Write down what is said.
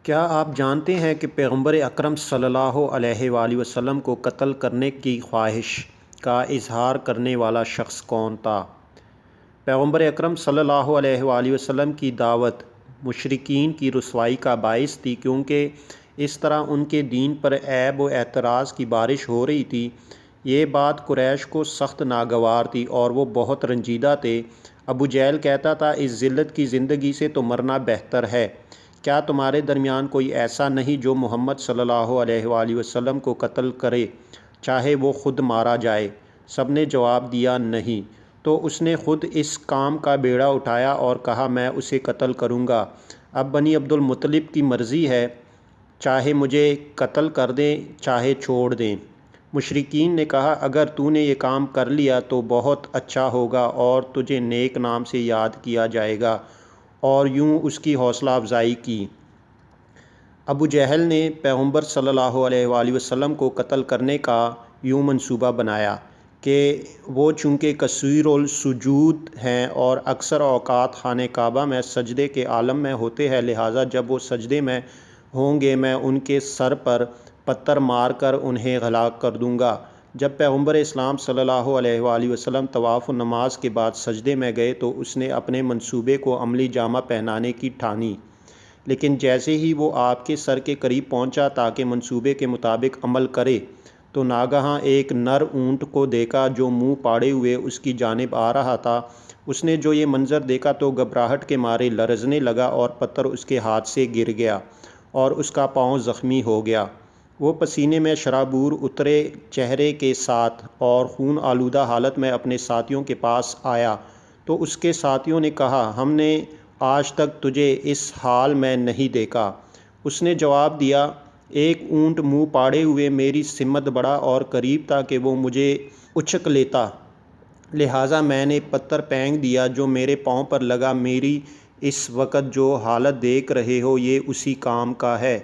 کیا آپ جانتے ہیں کہ پیغمبر اکرم صلی اللہ علیہ وآلہ وسلم کو قتل کرنے کی خواہش کا اظہار کرنے والا شخص کون تھا؟ پیغمبر اکرم صلی اللہ علیہ وآلہ وسلم کی دعوت مشرکین کی رسوائی کا باعث تھی، کیونکہ اس طرح ان کے دین پر عیب و اعتراض کی بارش ہو رہی تھی۔ یہ بات قریش کو سخت ناگوار تھی اور وہ بہت رنجیدہ تھے۔ ابو جہل کہتا تھا، اس ذلت کی زندگی سے تو مرنا بہتر ہے۔ کیا تمہارے درمیان کوئی ایسا نہیں جو محمد صلی اللہ علیہ وآلہ وسلم کو قتل کرے، چاہے وہ خود مارا جائے؟ سب نے جواب دیا، نہیں۔ تو اس نے خود اس کام کا بیڑا اٹھایا اور کہا، میں اسے قتل کروں گا۔ اب بنی عبد المطلب کی مرضی ہے، چاہے مجھے قتل کر دیں چاہے چھوڑ دیں۔ مشرکین نے کہا، اگر تو نے یہ کام کر لیا تو بہت اچھا ہوگا اور تجھے نیک نام سے یاد کیا جائے گا، اور یوں اس کی حوصلہ افزائی کی۔ ابو جہل نے پیغمبر صلی اللہ علیہ وآلہ وسلم کو قتل کرنے کا یوں منصوبہ بنایا کہ وہ چونکہ کثیر السجود ہیں اور اکثر اوقات خانہ کعبہ میں سجدے کے عالم میں ہوتے ہیں، لہٰذا جب وہ سجدے میں ہوں گے میں ان کے سر پر پتھر مار کر انہیں ہلاک کر دوں گا۔ جب پیغمبر اسلام صلی اللہ علیہ وآلہ وسلم طواف و نماز کے بعد سجدے میں گئے تو اس نے اپنے منصوبے کو عملی جامہ پہنانے کی ٹھانی، لیکن جیسے ہی وہ آپ کے سر کے قریب پہنچا تاکہ منصوبے کے مطابق عمل کرے تو ناگہاں ایک نر اونٹ کو دیکھا جو منہ پاڑے ہوئے اس کی جانب آ رہا تھا۔ اس نے جو یہ منظر دیکھا تو گھبراہٹ کے مارے لرزنے لگا اور پتھر اس کے ہاتھ سے گر گیا اور اس کا پاؤں زخمی ہو گیا۔ وہ پسینے میں شرابور اترے چہرے کے ساتھ اور خون آلودہ حالت میں اپنے ساتھیوں کے پاس آیا تو اس کے ساتھیوں نے کہا، ہم نے آج تک تجھے اس حال میں نہیں دیکھا۔ اس نے جواب دیا، ایک اونٹ منہ پاڑے ہوئے میری سمت بڑا اور قریب تھا کہ وہ مجھے اچک لیتا، لہٰذا میں نے پتھر پھینک دیا جو میرے پاؤں پر لگا۔ میری اس وقت جو حالت دیکھ رہے ہو یہ اسی کام کا ہے۔